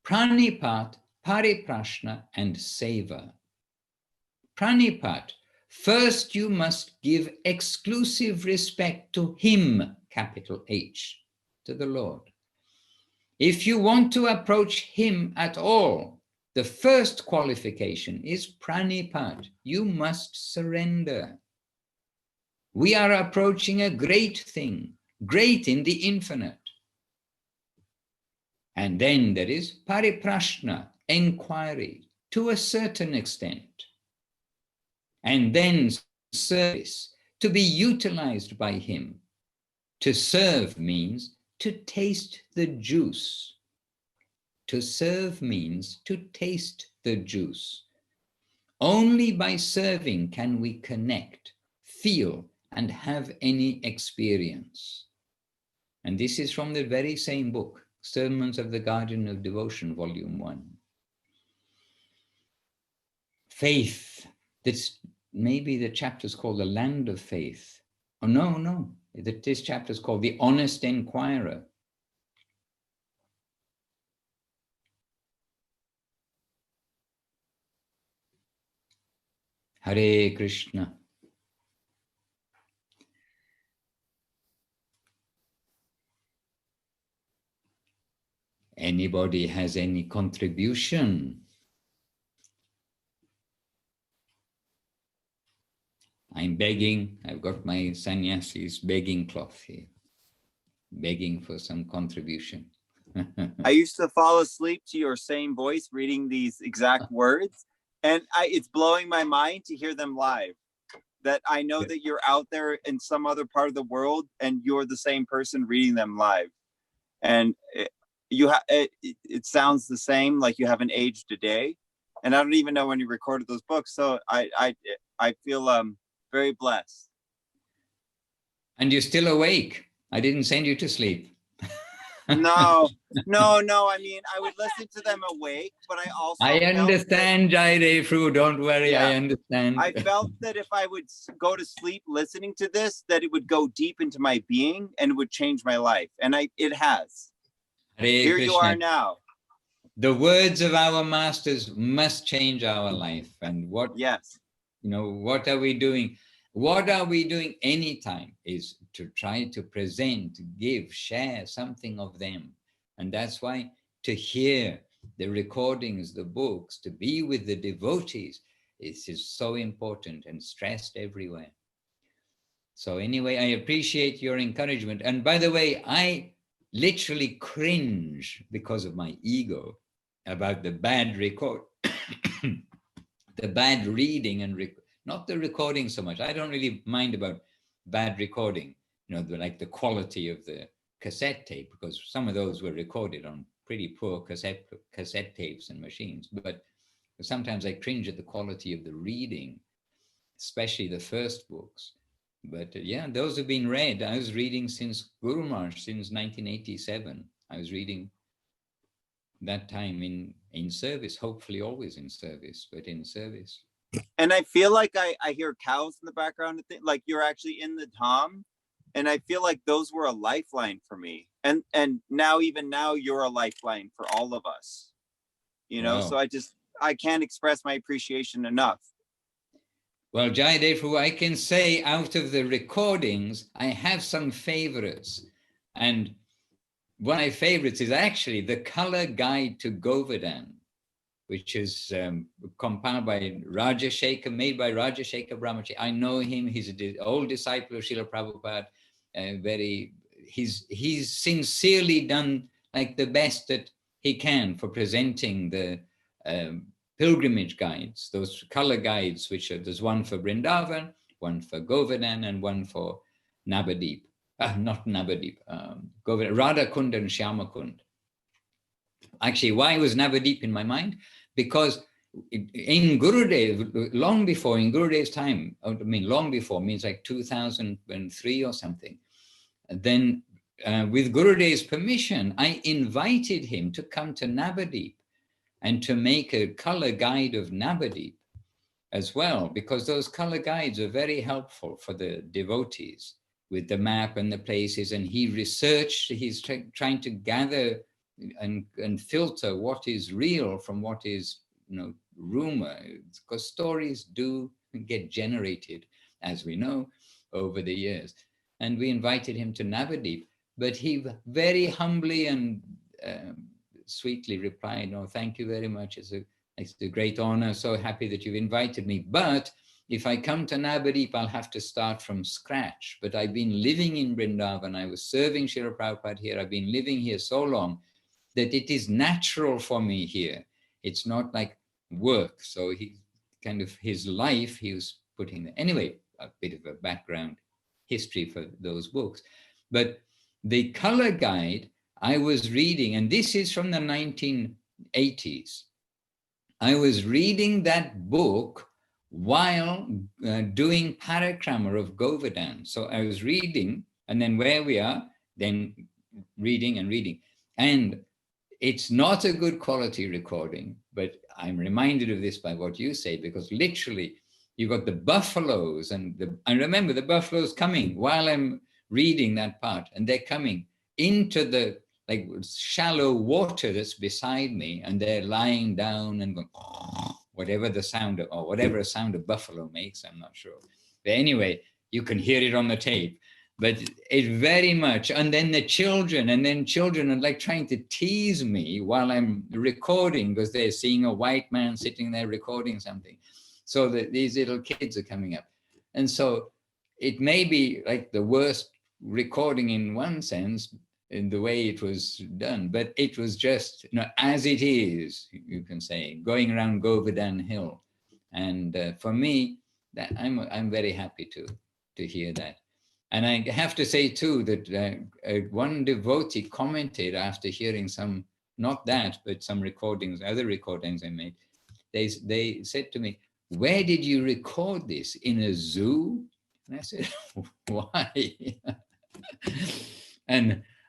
Pranipat, pariprasna, and seva. Pranipat, first you must give exclusive respect to him, capital H, to the Lord. If you want to approach him at all, the first qualification is pranipat. You must surrender. We are approaching a great thing, great in the infinite. And then there is pariprasna, inquiry, to a certain extent. And then service, to be utilized by him. To serve means to taste the juice. To serve means to taste the juice. Only by serving can we connect, feel, and have any experience. And this is from the very same book, Sermons of the Guardian of Devotion, Volume 1. Faith, this maybe the chapter is called The Land of Faith. Oh, no, this chapter is called The Honest Enquirer. Hare Krishna. Anybody has any contribution? I'm begging, I've got my sannyasi's begging cloth here, begging for some contribution. I used to fall asleep to your same voice reading these exact words, and it's blowing my mind to hear them live. That I know that you're out there in some other part of the world and you're the same person reading them live. And it sounds the same, like you haven't aged a day. And I don't even know when you recorded those books. So I feel very blessed. And you're still awake. I didn't send you to sleep. No. I mean, I would listen to them awake, but I also understand, Jai Refru, don't worry, yeah, I understand. I felt that if I would go to sleep listening to this, that it would go deep into my being and it would change my life. And it has. Hare Here Krishna. You are now. The words of our masters must change our life. And what are we doing? What are we doing anytime is to try to present, give, share something of them. And that's why to hear the recordings, the books, to be with the devotees, this is so important and stressed everywhere. So anyway, I appreciate your encouragement. And by the way, I literally cringe because of my ego about the bad record, the bad reading and not the recording so much. I don't really mind about bad recording, like the quality of the cassette tape, because some of those were recorded on pretty poor cassette tapes and machines. But sometimes I cringe at the quality of the reading, especially the first books. But yeah, those have been read. I was reading since Guru Maharaj, since 1987. I was reading that time in service, hopefully always in service, but in service. And I feel like I hear cows in the background, like you're actually in the Dham. And I feel like those were a lifeline for me. And now, even now, you're a lifeline for all of us. Wow. So I can't express my appreciation enough. Well, Jayadev, who I can say out of the recordings, I have some favorites. And one of my favorites is actually the color guide to Govardhan, which is compiled by Rajashekar, made by Rajashekar Brahmachari. I know him. He's an old disciple of Srila Prabhupada. He's sincerely done like the best that he can for presenting the pilgrimage guides, those color guides, which are, there's one for Vrindavan, one for Govardhan, and one for Navadip. Not Navadip, Govardhan, Radhakund and Shyamakund. Actually, why was Navadip in my mind? Because in Gurudev, long before, in Gurudev's time, I mean, long before means like 2003 or something. Then with Gurudev's permission, I invited him to come to Navadip and to make a color guide of Navadip as well, because those color guides are very helpful for the devotees with the map and the places. And he researched, he's trying to gather and filter what is real from what is, rumor, because stories do get generated, as we know, over the years. And we invited him to Navadip, but he very humbly and sweetly replied, "No, thank you very much. It's a great honor. So happy that you've invited me. But if I come to Navadip, I'll have to start from scratch. But I've been living in Vrindavan. I was serving Srila Prabhupada here. I've been living here so long that it is natural for me here. It's not like work." So he kind of, his life, he was putting there. Anyway, a bit of a background history for those books. But the color guide I was reading, and this is from the 1980s. I was reading that book while doing parikrama of Govardhan. So I was reading, and then where we are, then reading and reading. And it's not a good quality recording, but I'm reminded of this by what you say, because literally you've got the buffaloes, and I remember the buffaloes coming while I'm reading that part, and they're coming into the like shallow water that's beside me, and they're lying down and going, whatever the sound of, or whatever a sound a buffalo makes, I'm not sure. But anyway, you can hear it on the tape, but it very much, and then the children, are like trying to tease me while I'm recording, because they're seeing a white man sitting there recording something. So that these little kids are coming up. And so it may be like the worst recording in one sense, in the way it was done, but it was just, as it is, you can say, going around Govardhan Hill. And for me, that I'm very happy to hear that. And I have to say too that one devotee commented after hearing some, not that, but some recordings, other recordings I made. They said to me, "Where did you record this? In a zoo?" And I said, "Why?"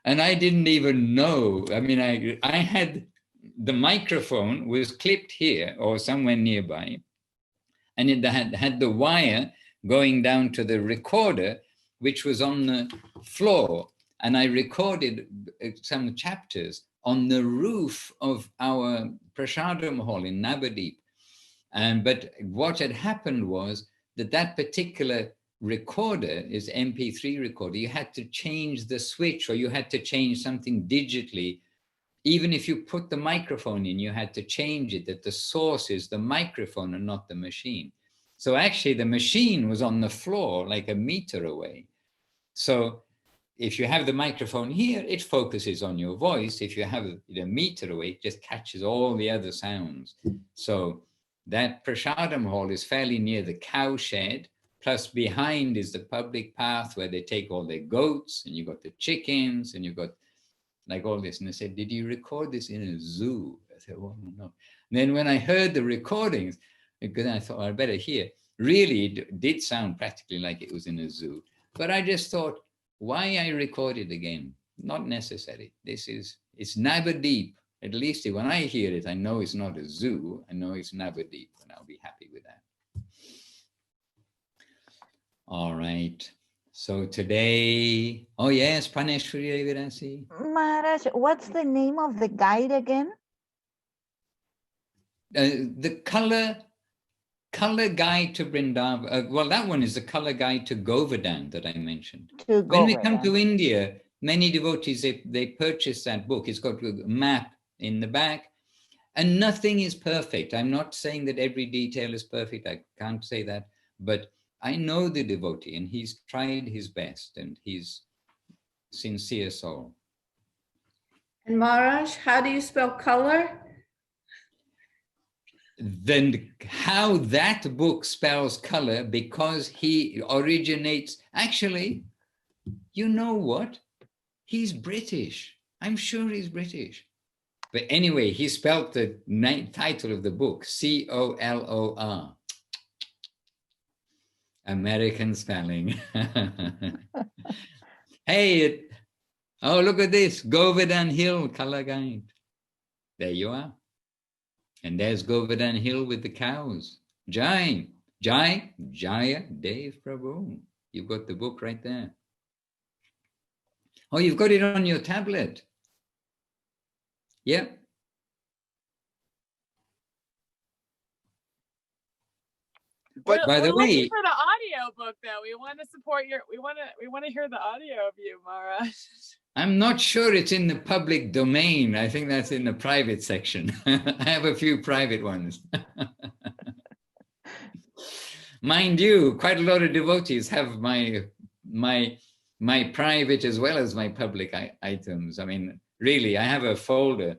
And I didn't even know. I mean, I had, the microphone was clipped here or somewhere nearby, and it had the wire going down to the recorder, which was on the floor. And I recorded some chapters on the roof of our prasadam hall in Navadip. But what had happened was that particular recorder is MP3 recorder. You had to change the switch, or you had to change something digitally. Even if you put the microphone in, you had to change it, that the source is the microphone and not the machine. So actually the machine was on the floor, like a meter away. So if you have the microphone here, it focuses on your voice. If you have it a meter away, it just catches all the other sounds. So that prasadam hall is fairly near the cow shed, plus behind is the public path where they take all their goats, and you've got the chickens, and you've got like all this. And they said, "Did you record this in a zoo?" I said, "Well, no." And then when I heard the recordings, because I thought, I better hear. Really, it did sound practically like it was in a zoo. But I just thought, why I record it again? Not necessary. It's Navadip. At least when I hear it, I know it's not a zoo. I know it's Navadip, and I'll be happy with that. All right. So today, oh yes, Praneshwari Revirasi. Maharaj, what's the name of the guide again? The color Color Guide to Vrindavan. Well, that one is the Color Guide to Govardhan that I mentioned. To When we come Govardhan. to India, many devotees, they purchase that book. It's got a map in the back, and nothing is perfect. I'm not saying that every detail is perfect. I can't say that, but I know the devotee, and he's tried his best, and he's sincere soul. And Maharaj, how do you spell color? Then how that book spells color, because he originates, actually, you know what? He's British. I'm sure he's British. But anyway, he spelled the title of the book, C-O-L-O-R. American spelling. Hey, oh, look at this, Govardhan Hill Color Guide. There you are. And there's Govardhan Hill with the cows. Jai, Jaya, Dev Prabhu. You've got the book right there. Oh, you've got it on your tablet. Yeah. But by the we're looking way, for the audio book though. We want to support your. We want to hear the audio of you, Maharaj. I'm not sure it's in the public domain. I think that's in the private section. I have a few private ones. Mind you, quite a lot of devotees have my private as well as my public items. I mean, really, I have a folder.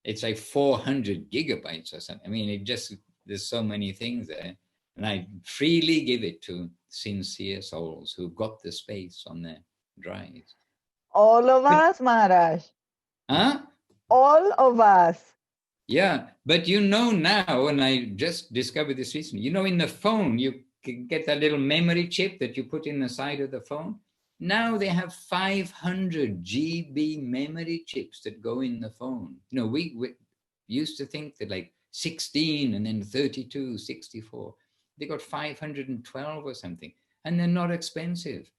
It's like 400 gigabytes or something. I mean, there's so many things there. And I freely give it to sincere souls who've got the space on their drives. All of us, Maharaj. Huh? All of us. Yeah, but you know now, and I just discovered this recently, you know, in the phone, you can get that little memory chip that you put in the side of the phone. Now they have 500 GB memory chips that go in the phone. You know, we used to think that like 16 and then 32, 64. They got 512 or something, and they're not expensive.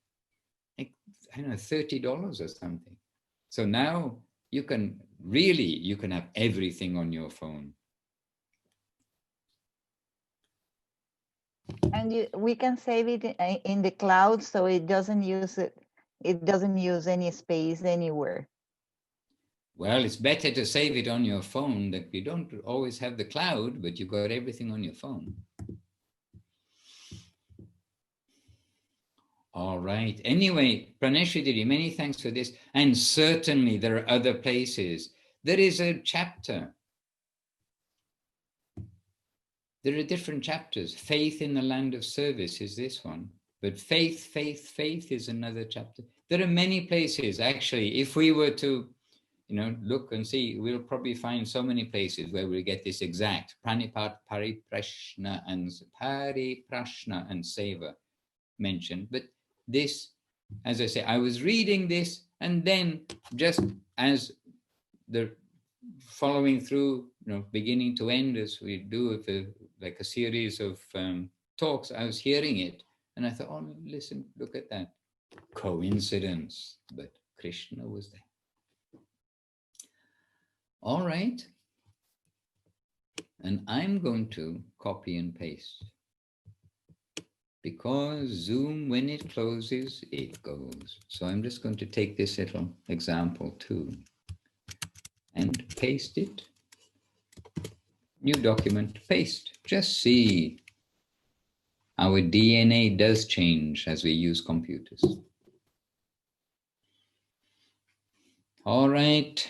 Like, I don't know, $30 or something. So now you can have everything on your phone. And we can save it in the cloud, so it doesn't use any space anywhere. Well, it's better to save it on your phone, that you don't always have the cloud, but you got everything on your phone. All right. Anyway, Praneshwari, many thanks for this. And certainly there are other places. There is a chapter. There are different chapters. Faith in the Land of Service is this one. But faith is another chapter. There are many places. Actually, if we were to, look and see, we'll probably find so many places where we get this exact Pranipat, paripraśna, and seva mentioned. But this, as I say, I was reading this, and then just as the following through, beginning to end, as we do like a series of talks, I was hearing it, and I thought, oh, listen, look at that. Coincidence, but Krishna was there. All right. And I'm going to copy and paste, because Zoom, when it closes, it goes. So I'm just going to take this little example too and paste it. New document, paste. Just see our DNA does change as we use computers. All right.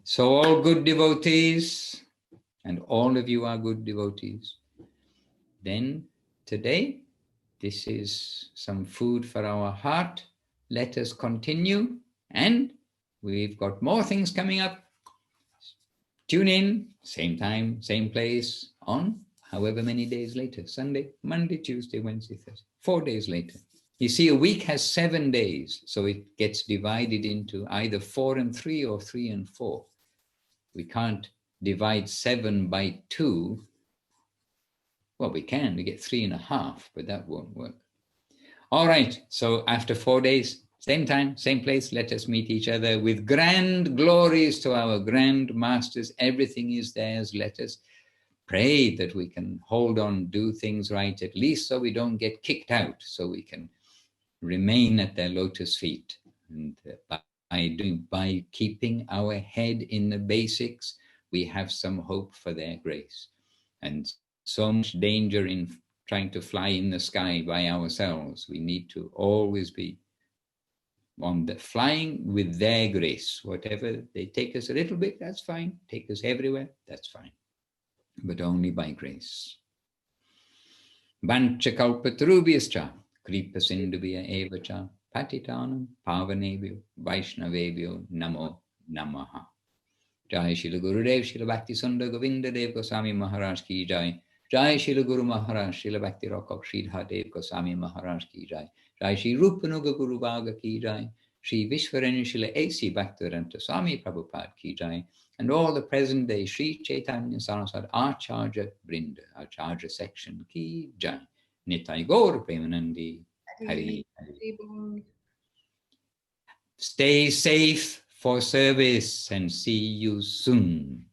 So all good devotees, and all of you are good devotees. Then today, this is some food for our heart. Let us continue, and we've got more things coming up. Tune in, same time, same place, on however many days later, Sunday, Monday, Tuesday, Wednesday, Thursday, 4 days later. You see, a week has 7 days, so it gets divided into either 4 and 3 or 3 and 4. We can't divide 7 by 2. Well, we can, we get 3.5, but that won't work. All right, so after 4 days, same time, same place, let us meet each other with grand glories to our grand masters. Everything is theirs. Let us pray that we can hold on, do things right, at least so we don't get kicked out, so we can remain at their lotus feet. And by keeping our head in the basics, we have some hope for their grace. And so much danger in trying to fly in the sky by ourselves. We need to always be on the flying with their grace. Whatever they take us a little bit, that's fine. Take us everywhere, that's fine. But only by grace. Vancha kalpatarubhyascha kripa sindhubhya evacha patitanam pavanebhyo vaishnavebhyo namo namaha. Jai Shila Gurudev Shila Bhakti Sundar Govinda Dev Goswami Maharaj ki jai. Jai Shila Guru Maharaj Shila Bhakti Rakak Sridhar Dev Goswami Maharaj ki jai. Jai Shri Rupanuga Guru Bhaga ki jai. Shri Vishwarani Shila A.C. Bhaktivedanta Swami Prabhupada ki jai. And all the present day Shri Chaitanya Saraswat Acharya Brinda, Acharya section ki jai. Nitai Gaur Premanandi. Hari Hari. Stay safe for service and see you soon.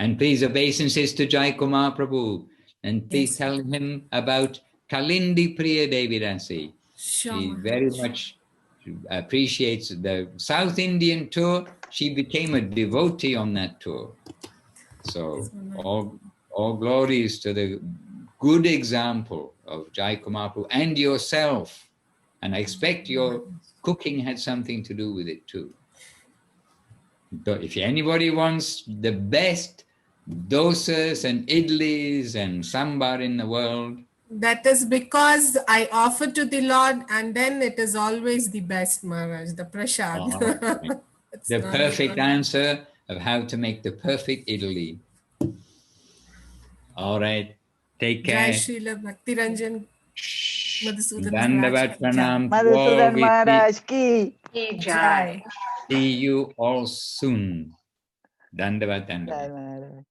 And please obeisance to Jai Kumar Prabhu. And please tell him about Kalindi Priya Devi Dasi. She very much appreciates the South Indian tour. She became a devotee on that tour. So all glories to the good example of Jai Kumar Prabhu and yourself. And I expect your cooking had something to do with it too. If anybody wants the best dosas and idlis and sambar in the world, that is because I offer to the Lord, and then it is always the best, Maharaj, the prasad. right. The perfect answer of how to make the perfect idli. All right, take care. Jai Srila Bhakti Ranjan Madhusudan Dandavat Pranam. Madhusudan Maharaj ki Jai. See you all soon. Dandavat, Jai Dandavat. Maharaj.